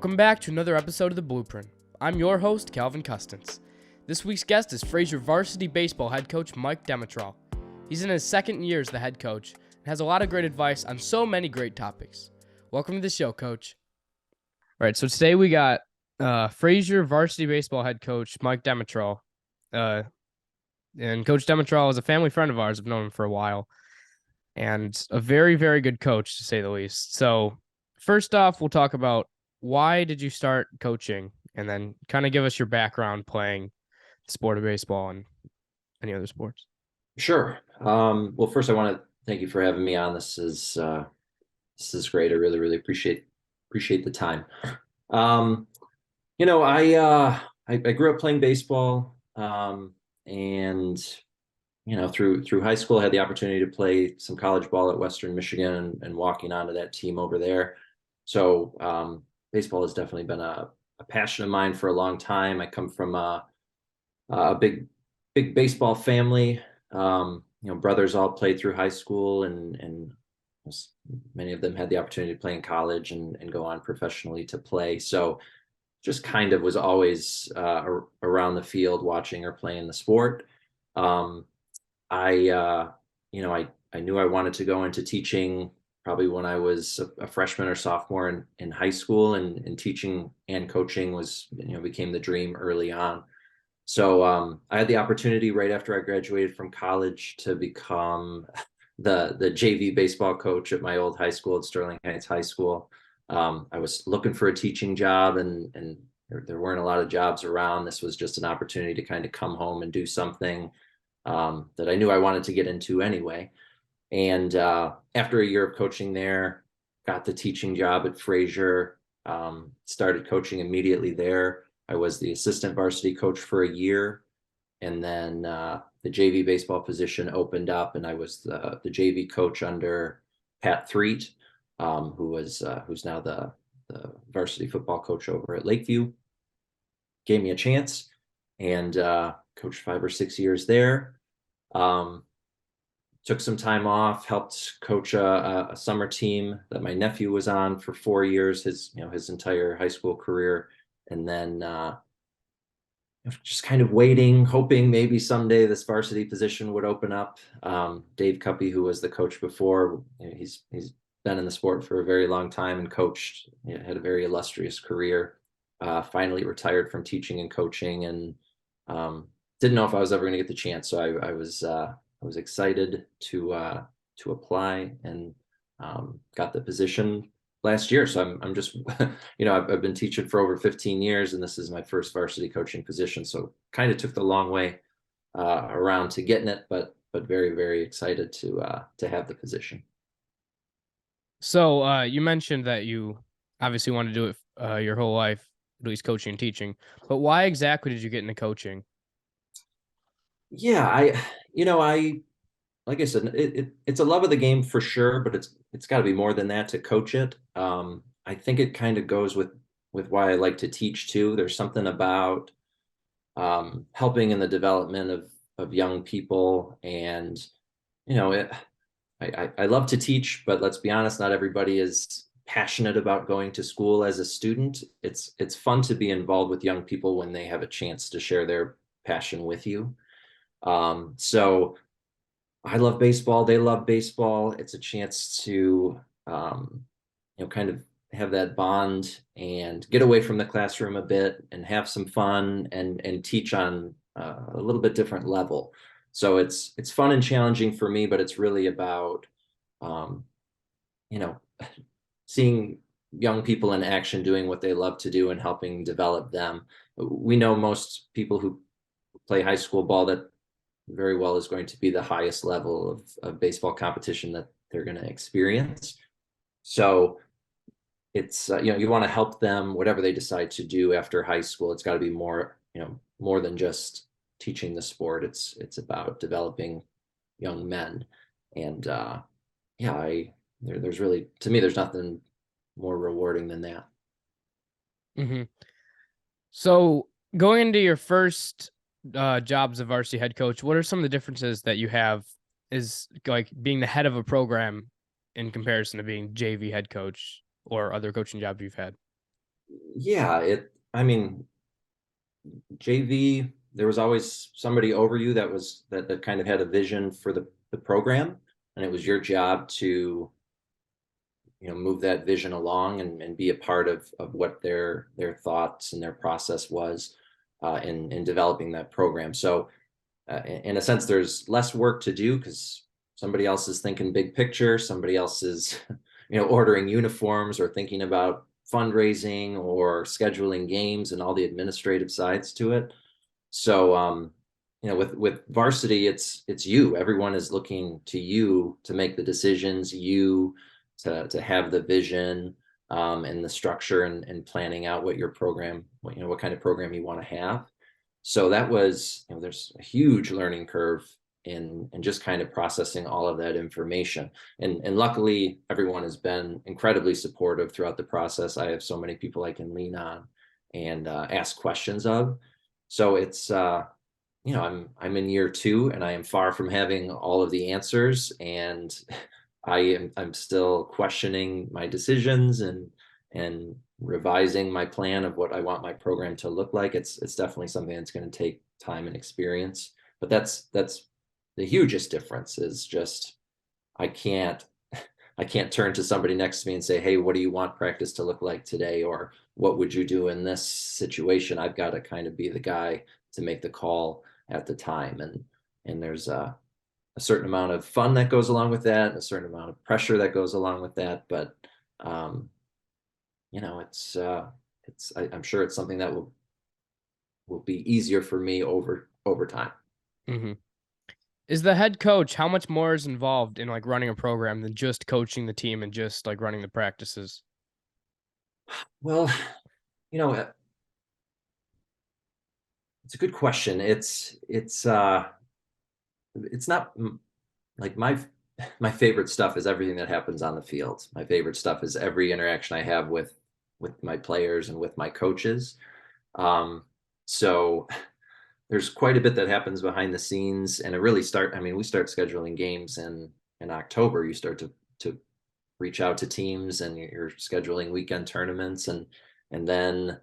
Welcome back to another episode of The Blueprint. I'm your host, Calvin Custance. This week's guest is Fraser Varsity Baseball Head Coach MIke Demetral. He's in his second year as the head coach and has a lot of great advice on so many great topics. Welcome to the show, Coach. All right, so today we got Fraser Varsity Baseball Head Coach MIke Demetral. And Coach Demetral is a family friend of ours. I've known him for a while. And a very, very good coach, to say the least. So first off, we'll talk about why did you start coaching? And then kind of give us your background playing the sport of baseball and any other sports. Sure. Well, first I want to thank you for having me on. This is great. I really appreciate the time. I grew up playing baseball, and through high school I had the opportunity to play some college ball at Western Michigan and walking onto that team over there. So baseball has definitely been a passion of mine for a long time. I come from a big baseball family. Brothers all played through high school, and many of them had the opportunity to play in college and go on professionally to play. So just kind of was always around the field watching or playing the sport. I knew I wanted to go into teaching probably when I was a freshman or sophomore in high school, and teaching and coaching became the dream early on. So I had the opportunity right after I graduated from college to become the JV baseball coach at my old high school at Sterling Heights High School. I was looking for a teaching job, and there weren't a lot of jobs around. This was just an opportunity to kind of come home and do something that I knew I wanted to get into anyway. And after a year of coaching there, got the teaching job at Fraser, started coaching immediately there. I was the assistant varsity coach for a year, and then the JV baseball position opened up, and I was the JV coach under Pat Threet, who's now the varsity football coach over at Lakeview. Gave me a chance, and coached 5 or 6 years there. Took some time off, helped coach a summer team that my nephew was on for 4 years, his entire high school career. And then just kind of waiting, hoping maybe someday this varsity position would open up. Dave Cuppy, who was the coach before, he's been in the sport for a very long time and coached, had a very illustrious career. Finally retired from teaching and coaching, and didn't know if I was ever going to get the chance. So I was excited to apply, and got the position last year. So I'm just, I've been teaching for over 15 years, and this is my first varsity coaching position. So kind of took the long way around to getting it, but very, very excited to have the position. So you mentioned that you obviously want to do it your whole life, at least coaching and teaching. But why exactly did you get into coaching? Yeah, like I said, it's a love of the game for sure, but it's got to be more than that to coach it. I think it kind of goes with why I like to teach too. There's something about helping in the development of young people, and I love to teach, but let's be honest, not everybody is passionate about going to school as a student. It's fun to be involved with young people when they have a chance to share their passion with you. So I love baseball. They love baseball. It's a chance to, kind of have that bond and get away from the classroom a bit and have some fun and teach on a little bit different level. So it's fun and challenging for me, but it's really about, seeing young people in action doing what they love to do and helping develop them. We know most people who play high school ball that very well is going to be the highest level of baseball competition that they're going to experience. So it's, you want to help them, whatever they decide to do after high school. It's got to be more than just teaching the sport. It's about developing young men. And there's really, to me, there's nothing more rewarding than that. Mm-hmm. So going into your first job as a varsity head coach, what are some of the differences that you have is like being the head of a program in comparison to being JV head coach or other coaching jobs you've had? Yeah, I mean, JV, there was always somebody over you that kind of had a vision for the program, and it was your job to, move that vision along and be a part of what their thoughts and their process was in developing that program. So in a sense, there's less work to do because somebody else is thinking big picture, somebody else is, ordering uniforms or thinking about fundraising or scheduling games and all the administrative sides to it. So, with varsity, it's you. Everyone is looking to you to make the decisions, you to have the vision, and the structure and planning out what your program, what kind of program you want to have. So that was, there's a huge learning curve in just kind of processing all of that information. And luckily, everyone has been incredibly supportive throughout the process. I have so many people I can lean on and ask questions of. So it's I'm in year 2 and I am far from having all of the answers, and I'm still questioning my decisions and revising my plan of what I want my program to look like. It's definitely something that's going to take time and experience. But that's the hugest difference is just I can't I can't turn to somebody next to me and say, hey, what do you want practice to look like today? Or what would you do in this situation? I've got to kind of be the guy to make the call at the time. And there's a certain amount of fun that goes along with that, a certain amount of pressure that goes along with that. But um, I'm sure it's something that will be easier for me over time. Hmm. Is the head coach, how much more is involved in like running a program than just coaching the team and just like running the practices? Well, you know, it's a good question. It's not like my favorite stuff is everything that happens on the field. My favorite stuff is every interaction I have with my players and with my coaches. So there's quite a bit that happens behind the scenes, and it really we start scheduling games in October. You start to reach out to teams, and you're scheduling weekend tournaments, and then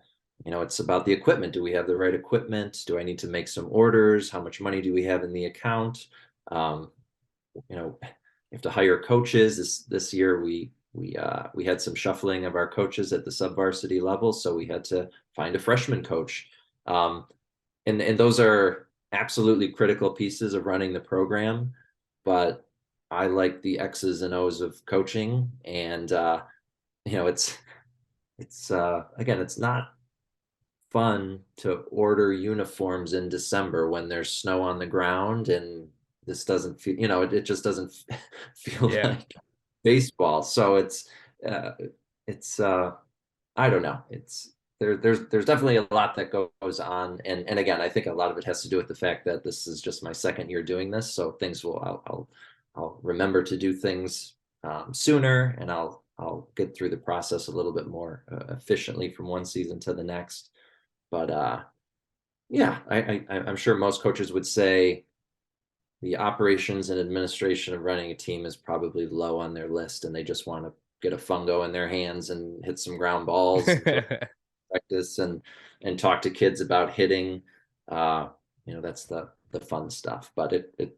it's about the equipment. Do we have the right equipment? Do I need to make some orders? How much money do we have in the account? um, you have to hire coaches. This year we had some shuffling of our coaches at the sub varsity level, so we had to find a freshman coach. um, and those are absolutely critical pieces of running the program. But I like the X's and O's of coaching, and it's again, it's not fun to order uniforms in December when there's snow on the ground and this doesn't feel, it just doesn't feel Yeah. like baseball. So uh, it's I don't know. There's definitely a lot that goes on, and again, I think a lot of it has to do with the fact that this is just my second year doing this, so things will I'll remember to do things sooner, and I'll get through the process a little bit more efficiently from one season to the next. But yeah, I'm sure most coaches would say the operations and administration of running a team is probably low on their list, and they just want to get a fungo in their hands and hit some ground balls and throw practice and talk to kids about hitting. Uh, that's the fun stuff. But it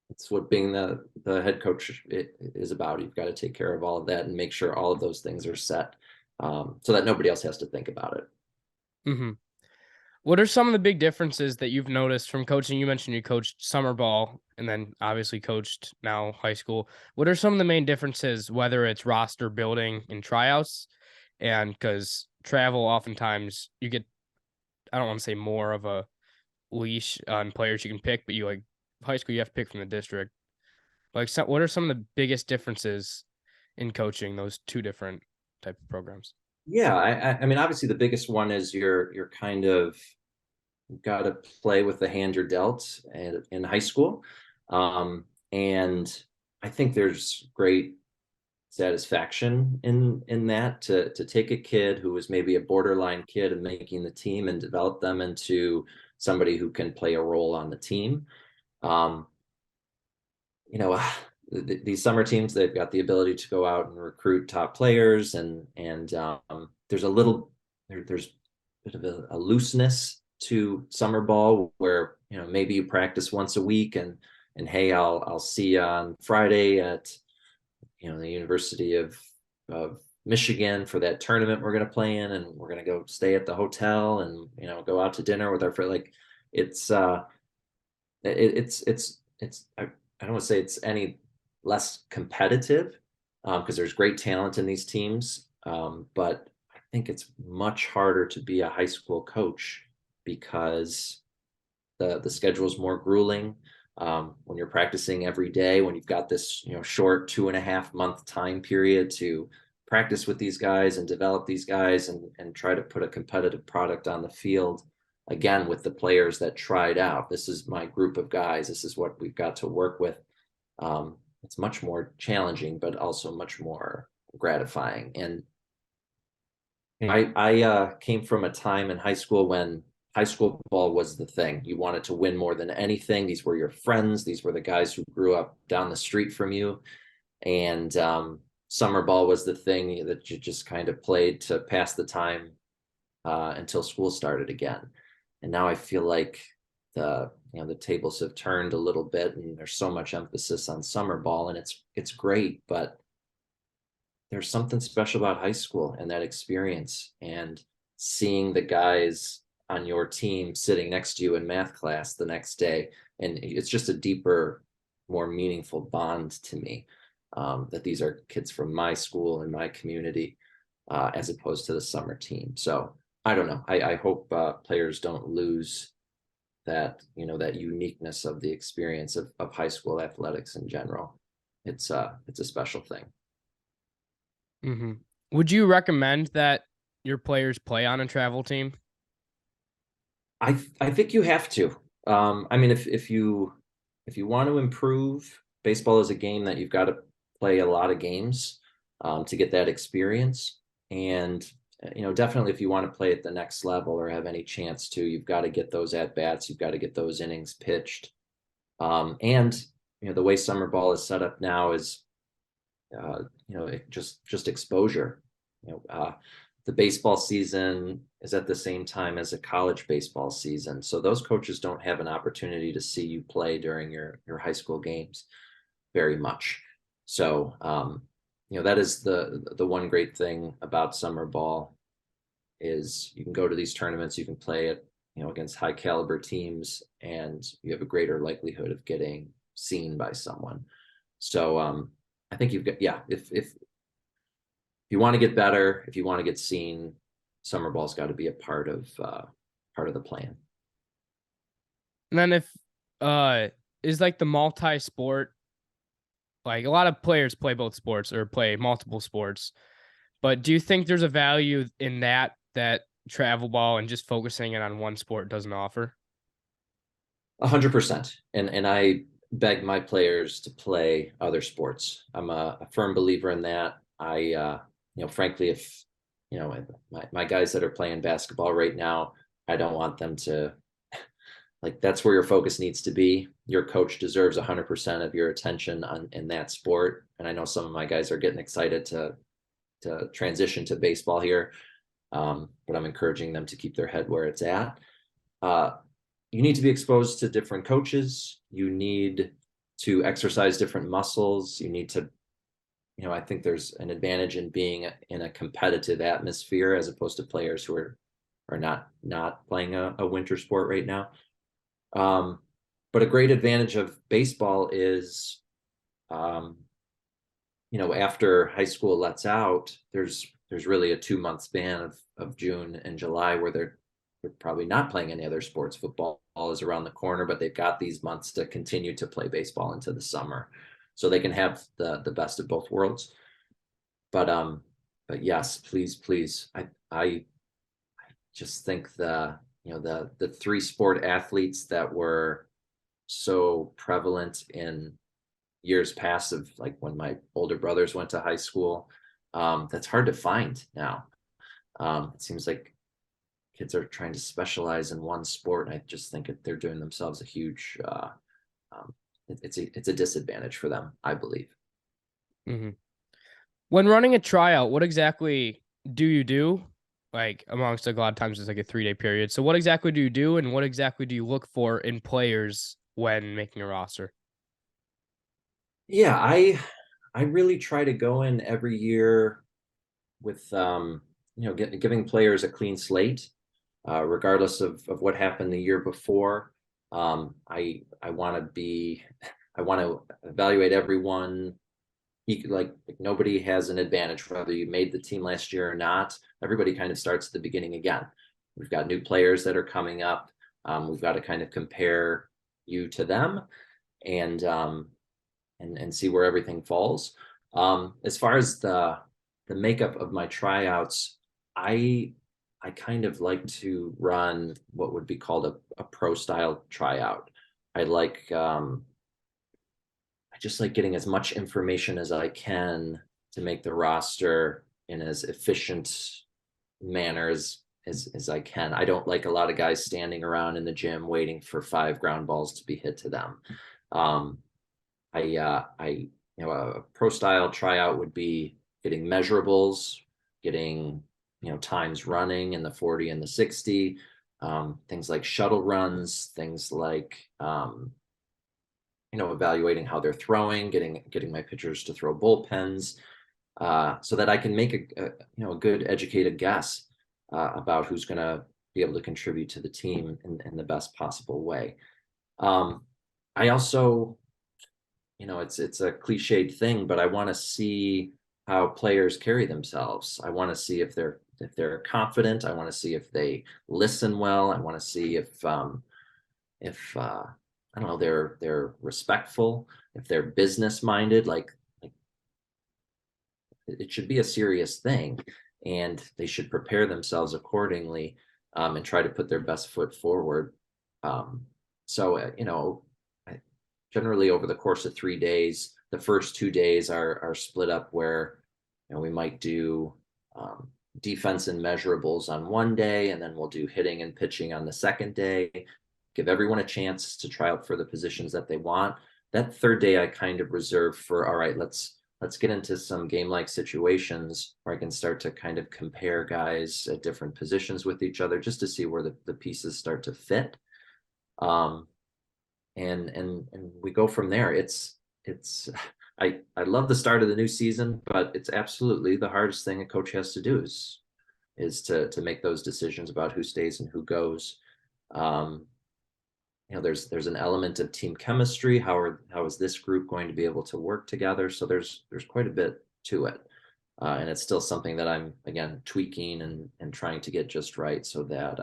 it's what being the head coach is about. You've got to take care of all of that and make sure all of those things are set, so that nobody else has to think about it. Hmm. What are some of the big differences that you've noticed from coaching? You mentioned you coached summer ball and then obviously coached now high school. What are some of the main differences, whether it's roster building and tryouts? And because travel, oftentimes you get, I don't want to say more of a leash on players you can pick, but you like high school, you have to pick from the district. Like, so, what are some of the biggest differences in coaching those two different type of programs? Yeah, I mean, obviously the biggest one is you're kind of got to play with the hand you're dealt in high school. And I think there's great satisfaction in that to take a kid who was maybe a borderline kid and making the team and develop them into somebody who can play a role on the team. Um, you know, these summer teams, they've got the ability to go out and recruit top players, and there's there's a bit of a looseness to summer ball where, maybe you practice once a week, and hey, I'll see you on Friday at the University of Michigan for that tournament we're going to play in, and we're going to go stay at the hotel and go out to dinner with our friend. Like it's I don't want to say it's any less competitive, because there's great talent in these teams, but I think it's much harder to be a high school coach because the schedule is more grueling. When you're practicing every day, when you've got this short 2.5 month time period to practice with these guys and develop these guys, and try to put a competitive product on the field, again, with the players that tried out. This is my group of guys. This is what we've got to work with. It's much more challenging, but also much more gratifying. And I came from a time in high school when high school ball was the thing. You wanted to win more than anything. These were your friends. These were the guys who grew up down the street from you. And summer ball was the thing that you just kind of played to pass the time until school started again. And now I feel like the tables have turned a little bit, and there's so much emphasis on summer ball, and it's great, but there's something special about high school and that experience, and seeing the guys on your team sitting next to you in math class the next day. And it's just a deeper, more meaningful bond to me, that these are kids from my school and my community, as opposed to the summer team. So I don't know. I hope players don't lose that uniqueness of the experience of high school athletics in general. It's a special thing. Mm-hmm. Would you recommend that your players play on a travel team? I think you have to. I mean, if you want to improve, baseball is a game that you've got to play a lot of games to get that experience. And definitely, if you want to play at the next level or have any chance to, you've got to get those at bats. You've got to get those innings pitched. And the way summer ball is set up now is, just exposure. The baseball season is at the same time as a college baseball season, so those coaches don't have an opportunity to see you play during your high school games very much. So that is the one great thing about summer ball, is you can go to these tournaments, you can play it against high caliber teams, and you have a greater likelihood of getting seen by someone. So I think you've got, if you want to get better, if you want to get seen, summer ball's got to be a part of the plan. And then if is like the multi-sport, like a lot of players play both sports or play multiple sports, but do you think there's a value in that travel ball and just focusing it on one sport doesn't offer? 100%. And I beg my players to play other sports. I'm a firm believer in that. Frankly, if my guys that are playing basketball right now, I don't want them to, like, that's where your focus needs to be. Your coach deserves 100% of your attention in that sport. And I know some of my guys are getting excited to transition to baseball here, but I'm encouraging them to keep their head where it's at. You need to be exposed to different coaches. You need to exercise different muscles. You need to, I think there's an advantage in being in a competitive atmosphere as opposed to players who are not playing a winter sport right now. But a great advantage of baseball is, after high school lets out, there's really a 2-month span of June and July where they're probably not playing any other sports. Football is around the corner, but they've got these months to continue to play baseball into the summer, so they can have the best of both worlds. But yes, please. I just think the 3-sport athletes that were so prevalent in years past, of like when my older brothers went to high school, that's hard to find now. It seems like kids are trying to specialize in one sport, and I just think they're doing themselves a huge it's a disadvantage for them, I believe. Hmm. When running a tryout, what exactly do you do? Like amongst like, a lot of times it's like a 3-day period. So what exactly do you do, and what exactly do you look for in players when making a roster? Yeah, I really try to go in every year with giving players a clean slate, regardless of what happened the year before. I want to be I want to evaluate everyone. Like nobody has an advantage whether you made the team last year or not. Everybody kind of starts at the beginning again. We've got new players that are coming up. We've got to kind of compare you to them, and see where everything falls. As far as the makeup of my tryouts, I I kind of like to run what would be called a pro style tryout. I like I just like getting as much information as I can to make the roster in as efficient manner as I can. I don't like a lot of guys standing around in the gym waiting for 5 ground balls to be hit to them. Um, I a pro style tryout would be getting measurables, getting times running in the 40 and the 60, things like shuttle runs, things like evaluating how they're throwing, getting my pitchers to throw bullpens, so that I can make a good educated guess about who's going to be able to contribute to the team in the best possible way. Um, I also, it's a cliched thing, but I want to see how players carry themselves. I want to see if they're confident. I want to see if they listen well. I want to see if I don't know, they're respectful, if they're business minded. Like it should be a serious thing, and they should prepare themselves accordingly, and try to put their best foot forward. So I, generally over the course of 3 days, the first 2 days are split up where we might do defense and measurables on one day, and then we'll do hitting and pitching on the second day. Give everyone a chance to try out for the positions that they want. That third day I kind of reserve for, all right, let's get into some game-like situations where I can start to kind of compare guys at different positions with each other, just to see where the pieces start to fit. Um, and we go from there. It's I love the start of the new season, but it's absolutely the hardest thing a coach has to do is to make those decisions about who stays and who goes. Um, there's an element of team chemistry. How is this group going to be able to work together? So there's quite a bit to it, and it's still something that I'm again tweaking and trying to get just right, so that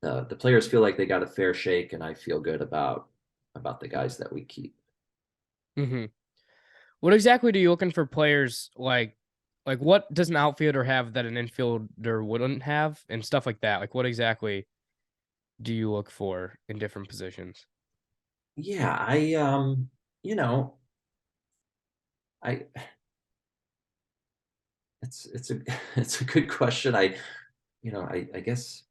the players feel like they got a fair shake, and I feel good about the guys that we keep. Hmm. What exactly do you looking for players like what does an outfielder have that an infielder wouldn't have and stuff like that? Like what exactly do you look for in different positions? Yeah, you know, I it's a it's a good question. I guess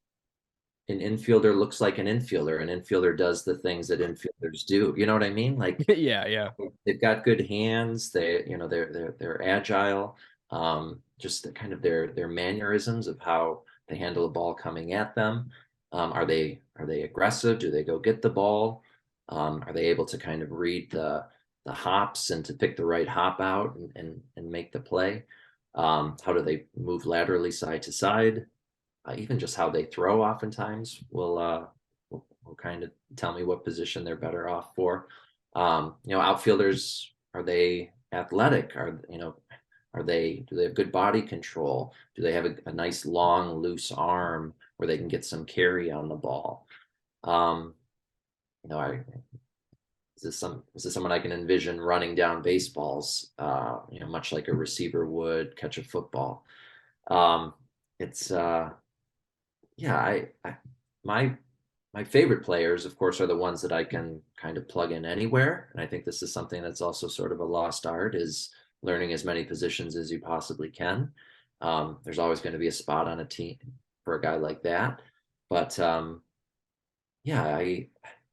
an infielder looks like an infielder. An infielder does the things that infielders do. You know what I mean? Like Yeah, yeah. they've got good hands. They're agile. Just the kind of their mannerisms of how they handle the ball coming at them. Are they aggressive? Do they go get the ball? Are they able to kind of read the hops and to pick the right hop out and make the play? How do they move laterally side to side? Even just how they throw oftentimes will kind of tell me what position they're better off for. Outfielders, are they athletic? Do they have good body control? Do they have a nice long loose arm where they can get some carry on the ball? Um, you know, I is this someone I can envision running down baseballs, much like a receiver would catch a football? Um, it's yeah, my my favorite players, of course, are the ones that I can kind of plug in anywhere. And I think this is something that's also sort of a lost art, is learning as many positions as you possibly can. There's always going to be a spot on a team for a guy like that. But yeah,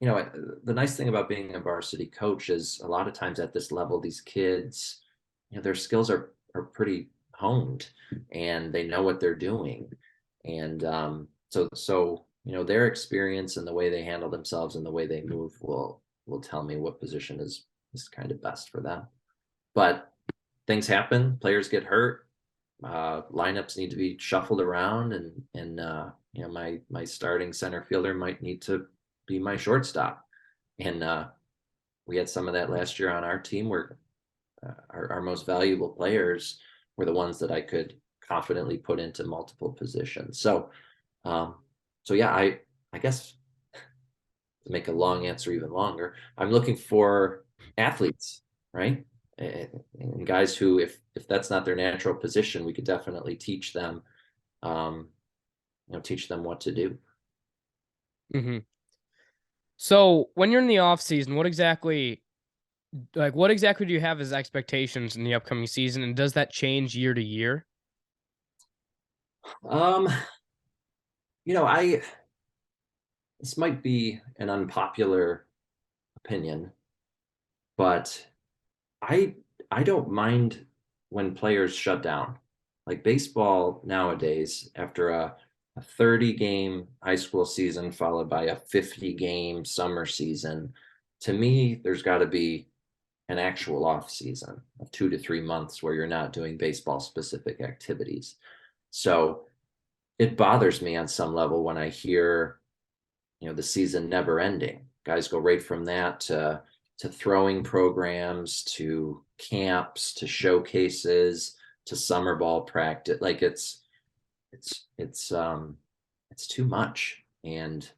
the nice thing about being a varsity coach is a lot of times at this level, these kids, their skills are pretty honed and they know what they're doing. And their experience and the way they handle themselves and the way they move will tell me what position is kind of best for them. But things happen, players get hurt, lineups need to be shuffled around, and my starting center fielder might need to be my shortstop. And we had some of that last year on our team where our most valuable players were the ones that I could confidently put into multiple positions. So yeah, I guess to make a long answer even longer, I'm looking for athletes, right? And guys who, if that's not their natural position, we could definitely teach them, teach them what to do. Mm-hmm. So when you're in the off season, what exactly do you have as expectations in the upcoming season, and does that change year to year? Um, I this might be an unpopular opinion, but I I don't mind when players shut down. Like baseball nowadays, after a 30 game high school season followed by a 50 game summer season, to me, there's got to be an actual off season of 2 to 3 months where you're not doing baseball specific activities. So it bothers me on some level when I hear, the season never ending. Guys go right from that to throwing programs, to camps, to showcases, to summer ball practice. Like it's too much. And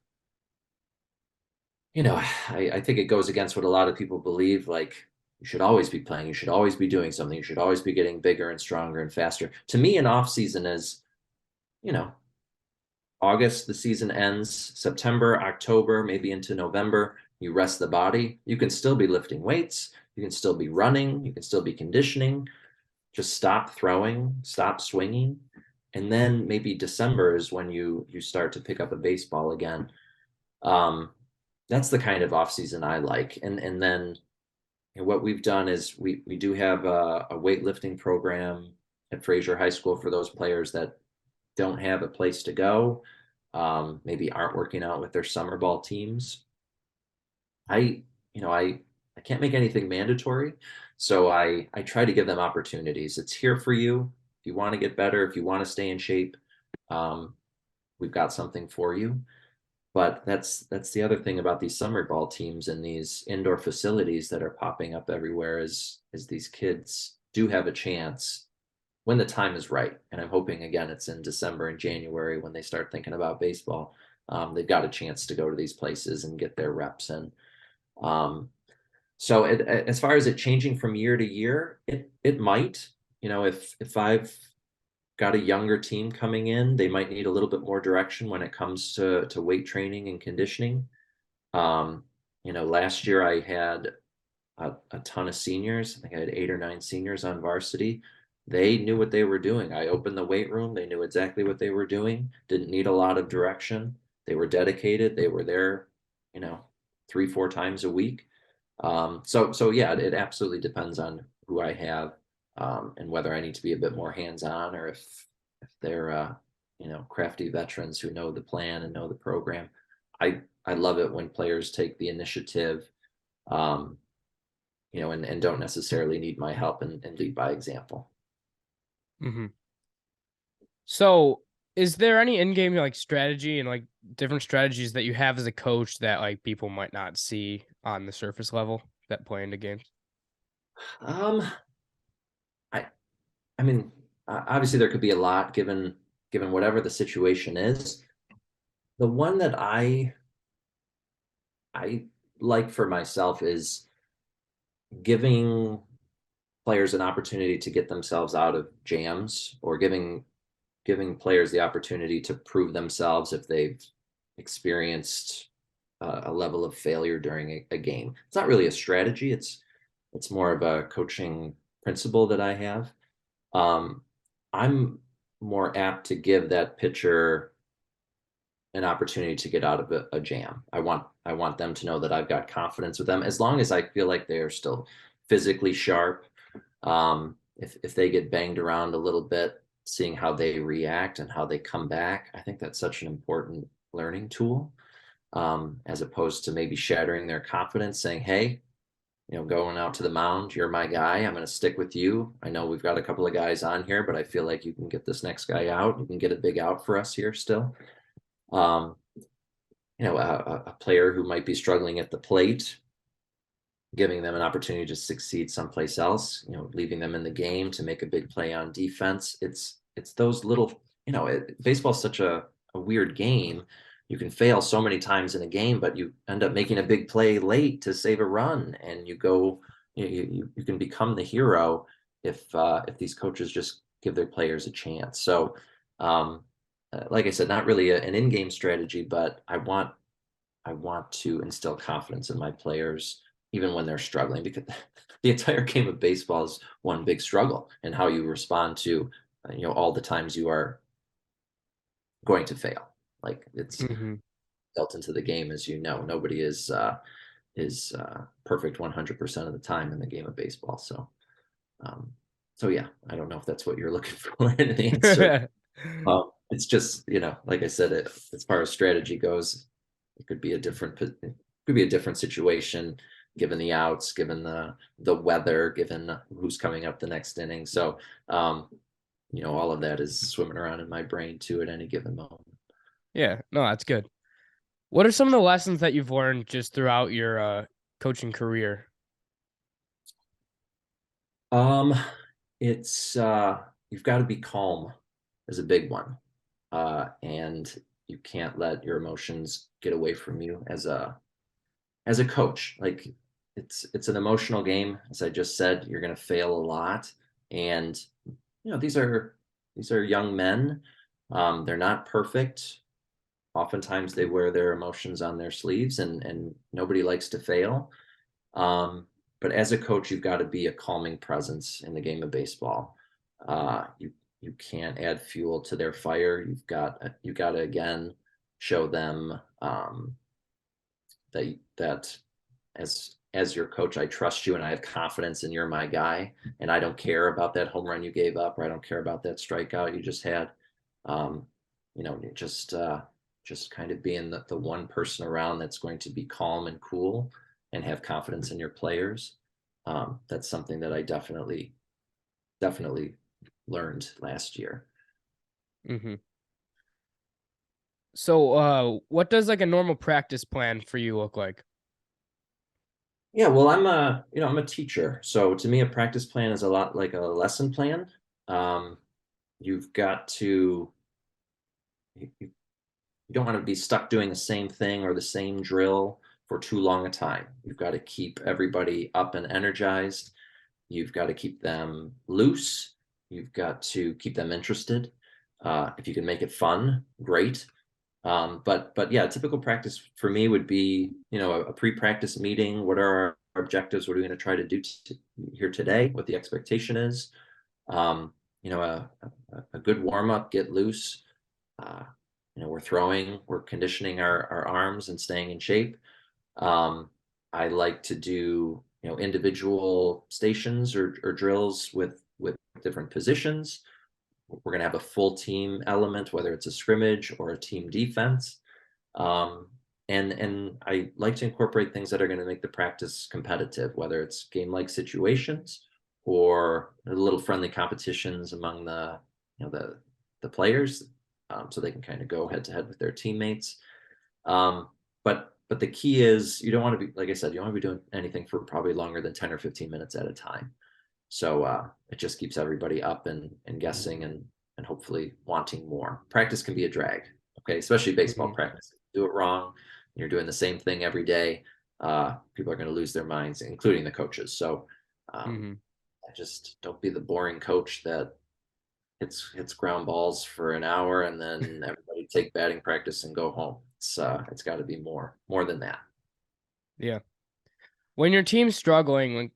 I think it goes against what a lot of people believe. Like, you should always be playing, you should always be doing something, you should always be getting bigger and stronger and faster. To me, an off season is, you know, August, the season ends, September, October, maybe into November, you rest the body. You can still be lifting weights, you can still be running, you can still be conditioning. Just stop throwing, stop swinging. And then maybe December is when you start to pick up a baseball again. Um, that's the kind of off season I like. And then what we've done is we do have a weightlifting program at Fraser High School for those players that don't have a place to go, maybe aren't working out with their summer ball teams. I, I can't make anything mandatory, so I try to give them opportunities. It's here for you. If you want to get better, if you want to stay in shape, um, we've got something for you. But that's the other thing about these summer ball teams and these indoor facilities that are popping up everywhere is these kids do have a chance when the time is right. And I'm hoping again it's in December and January when they start thinking about baseball. They've got a chance to go to these places and get their reps in. Um, as far as it changing from year to year, it might. If I've got a younger team coming in, they might need a little bit more direction when it comes to weight training and conditioning. Last year I had a ton of seniors. I think I had 8 or 9 seniors on varsity. They knew what they were doing. I opened the weight room. They knew exactly what they were doing. Didn't need a lot of direction. They were dedicated. They were there, 3, 4 times a week. So yeah, it absolutely depends on who I have, and whether I need to be a bit more hands-on or if they're crafty veterans who know the plan and know the program. I love it when players take the initiative, um, and don't necessarily need my help and lead by example. Mm-hmm. So, is there any in-game strategy and different strategies that you have as a coach that people might not see on the surface level that play into games? Um, I I mean, obviously there could be a lot given whatever the situation is. The one that I like for myself is giving players an opportunity to get themselves out of jams, or giving players the opportunity to prove themselves if they've experienced a level of failure during a game. It's not really a strategy. It's more of a coaching principle that I have. I'm more apt to give that pitcher an opportunity to get out of a jam. I want them to know that I've got confidence with them as long as I feel like they are still physically sharp. If they get banged around a little bit, seeing how they react and how they come back, I think that's such an important learning tool, as opposed to maybe shattering their confidence, saying, hey, going out to the mound, you're my guy. I'm going to stick with you. I know we've got a couple of guys on here, but I feel like you can get this next guy out. You can get a big out for us here still. Um, a player who might be struggling at the plate, giving them an opportunity to succeed someplace else, leaving them in the game to make a big play on defense. It's those little, baseball's such a weird game. You can fail so many times in a game, but you end up making a big play late to save a run, and you can become the hero if these coaches just give their players a chance. So, like I said, not really an in-game strategy, but I want to instill confidence in my players even when they're struggling, because the entire game of baseball is one big struggle, and how you respond to all the times you are going to fail. Like, it's Mm-hmm. built into the game, as nobody is perfect 100% of the time in the game of baseball. So yeah, I don't know if that's what you're looking for in the answer. It's just, like I said, as far as strategy goes, it could be a different situation, given the outs, given the weather, given who's coming up the next inning. So, all of that is swimming around in my brain too at any given moment. Yeah, no, that's good. What are some of the lessons that you've learned just throughout your coaching career? Um, it's you've got to be calm is a big one, and you can't let your emotions get away from you as a coach. Like, it's an emotional game, as I just said. You're going to fail a lot, and these are young men. They're not perfect. Oftentimes they wear their emotions on their sleeves, and nobody likes to fail. But as a coach, you've got to be a calming presence in the game of baseball. You can't add fuel to their fire. You've got to again show them that as your coach, I trust you and I have confidence and you're my guy. And I don't care about that home run you gave up, or I don't care about that strikeout you just had. Um, just kind of being the one person around that's going to be calm and cool and have confidence in your players. That's something that I definitely learned last year. Mm-hmm. So, what does like a normal practice plan for you look like? Yeah, well, I'm a teacher, so to me, a practice plan is a lot like a lesson plan. Um, you've got to you don't want to be stuck doing the same thing or the same drill for too long a time. You've got to keep everybody up and energized. You've got to keep them loose. You've got to keep them interested. If you can make it fun, great. But yeah, typical practice for me would be, a pre-practice meeting. What are our objectives? What are we going to try to do here today? What the expectation is? Um, a good warm up, get loose. Uh, we're conditioning our arms and staying in shape. I like to do, individual stations or drills with different positions. We're going to have a full team element, whether it's a scrimmage or a team defense. And I like to incorporate things that are going to make the practice competitive, whether it's game-like situations or little friendly competitions among the players, so they can kind of go head to head with their teammates. But the key is, you don't want to be, like I said, you don't want to be doing anything for probably longer than 10 or 15 minutes at a time. So it just keeps everybody up and guessing and hopefully wanting more. Practice can be a drag, okay, especially baseball Mm-hmm. practice. If you do it wrong, you're doing the same thing every day. People are going to lose their minds, including the coaches. So Mm-hmm. just don't be the boring coach that hits ground balls for an hour and then everybody take batting practice and go home. It's got to be more than that. Yeah. When your team's struggling, like,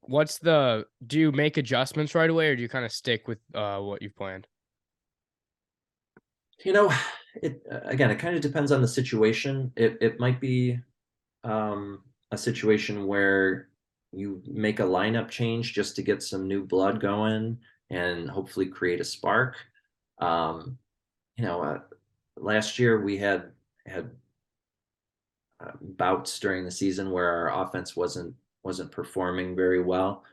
do you make adjustments right away, or do you kind of stick with what you've planned? You know, It again, it kind of depends on the situation. It might be a situation where you make a lineup change just to get some new blood going and hopefully create a spark. Um, you know, last year we had bouts during the season where our offense wasn't performing very well.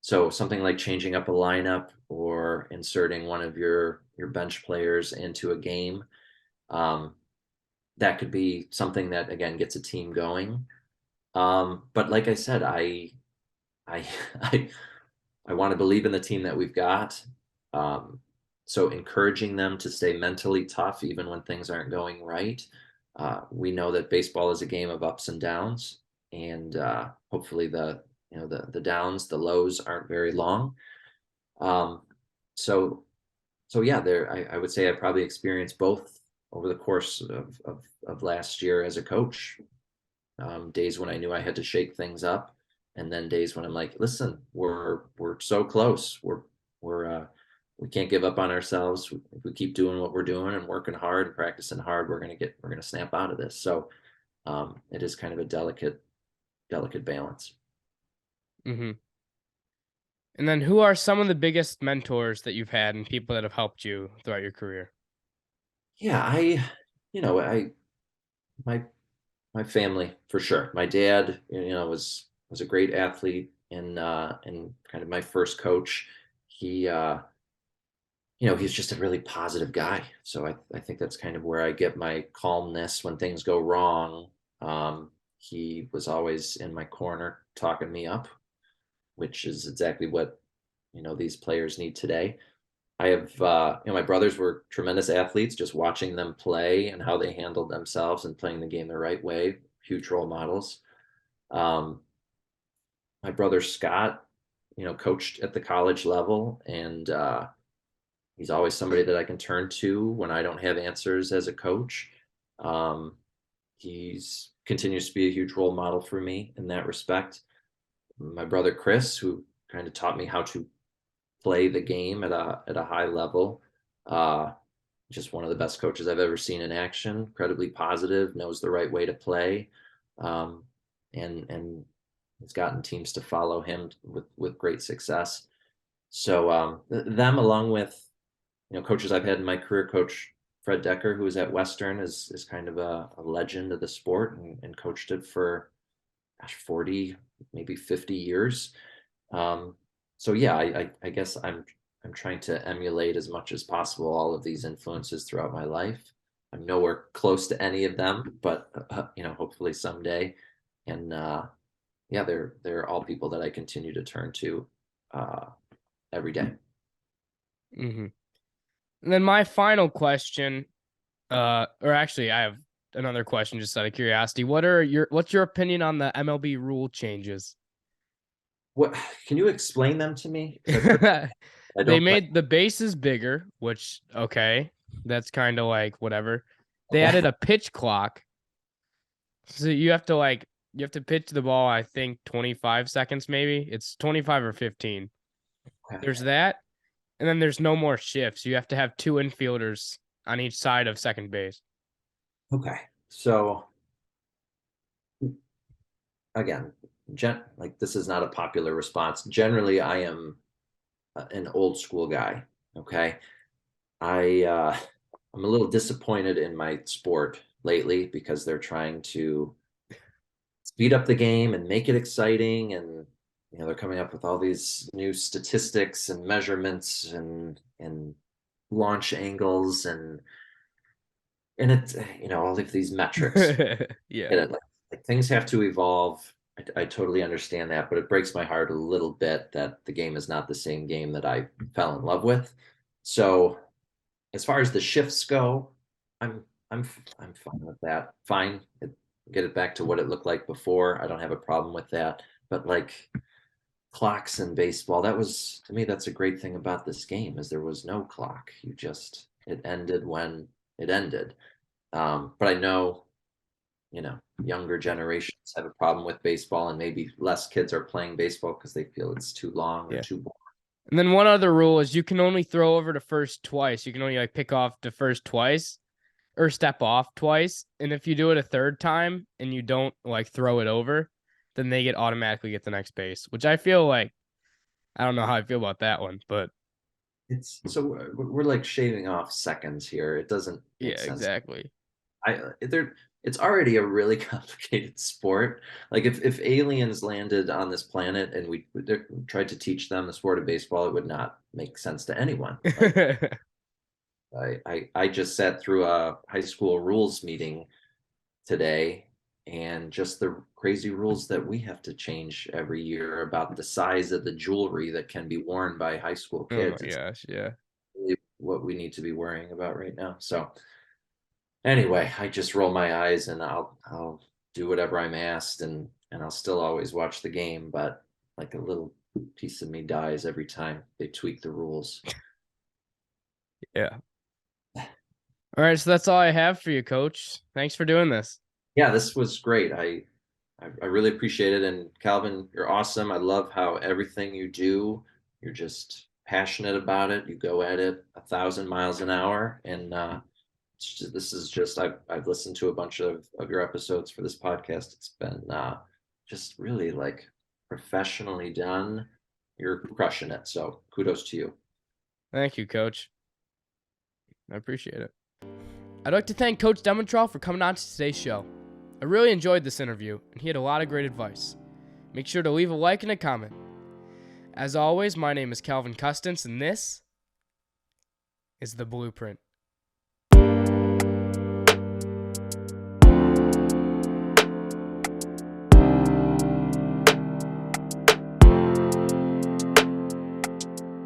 So something like changing up a lineup or inserting one of your bench players into a game, um, that could be something that again gets a team going. But like I said, I I I want to believe in the team that we've got. Um, so encouraging them to stay mentally tough even when things aren't going right. We know that baseball is a game of ups and downs, and hopefully the downs, the lows aren't very long. Um, so so yeah, I would say I probably experienced both over the course of last year as a coach. Days when I knew I had to shake things up, and then days when I'm like, listen, we're so close. We can't give up on ourselves. If we keep doing what we're doing and working hard and practicing hard, we're gonna snap out of this. So it is kind of a delicate balance. Hmm. And then who are some of the biggest mentors that you've had and people that have helped you throughout your career? Yeah, you know, I my my family for sure. My dad, was a great athlete and kind of my first coach. He he's just a really positive guy. So I think that's kind of where I get my calmness when things go wrong. He was always in my corner talking me up, which is exactly what, these players need today. I have, my brothers were tremendous athletes, just watching them play and how they handled themselves and playing the game the right way, huge role models. Um, my brother Scott, coached at the college level, and he's always somebody that I can turn to when I don't have answers as a coach. Um, he's continues to be a huge role model for me in that respect. My brother Chris, who kind of taught me how to play the game at a high level. Uh, just one of the best coaches I've ever seen in action. Incredibly positive, knows the right way to play, um, and has gotten teams to follow him with great success. So them, along with coaches I've had in my career, Coach Fred Decker, who was at Western, is kind of a legend of the sport and coached it for 40, maybe 50 years. Um, so yeah, I guess I'm trying to emulate as much as possible all of these influences throughout my life. I'm nowhere close to any of them, but hopefully someday. And yeah, they're all people that I continue to turn to uh, every day. Hmm. And then my final question, or actually, I have another question just out of curiosity. What's your opinion on the MLB rule changes? What can you explain them to me? Because I They don't play. made the bases bigger, which okay, that's kind of like whatever. They Okay. added a pitch clock, so you have to pitch the ball. I think 25 seconds, maybe it's 25 or 15. Okay. There's that, and then there's no more shifts. You have to have two infielders on each side of second base. Okay. So again, like this is not a popular response. Generally, I am an old school guy. Okay. I'm a little disappointed in my sport lately because they're trying to speed up the game and make it exciting, and they're coming up with all these new statistics and measurements and launch angles and it all of these metrics. Yeah. And like things have to evolve. I totally understand that, but it breaks my heart a little bit that the game is not the same game that I fell in love with. So as far as the shifts go, I'm I'm fine with that. Fine, get it back to what it looked like before. I don't have a problem with that. But like clocks in baseball, that was to me that's a great thing about this game is there was no clock. It ended when it ended. But I know younger generations have a problem with baseball, and maybe less kids are playing baseball because they feel it's too long or Yeah. too boring. And then one other rule is you can only throw over to first twice. You can only pick off to first twice. or step off twice. And if you do it a third time and you don't like throw it over, then they automatically get the next base, which I feel like, I don't know how I feel about that one, but It's so we're like shaving off seconds here. It doesn't make yeah, sense. exactly. There it's already a really complicated sport. Like if aliens landed on this planet and we tried to teach them the sport of baseball, it would not make sense to anyone. Like I just sat through a high school rules meeting today, and just the crazy rules that we have to change every year about the size of the jewelry that can be worn by high school Oh my kids. It's gosh, yeah. really what we need to be worrying about right now. So anyway, I just roll my eyes and I'll do whatever I'm asked, and I'll still always watch the game, but like a little piece of me dies every time they tweak the rules. Yeah. All right, so that's all I have for you, Coach. Thanks for doing this. Yeah, this was great. I really appreciate it. And Calvin, you're awesome. I love how everything you do, you're just passionate about it. You go at it 1,000 miles an hour. And this is just I've listened to a bunch of your episodes for this podcast. It's been just really like professionally done. You're crushing it. So kudos to you. Thank you, Coach. I appreciate it. I'd like to thank Coach Demetral for coming on to today's show. I really enjoyed this interview, and he had a lot of great advice. Make sure to leave a like and a comment. As always, my name is Calvin Custance, and this is The Blueprint.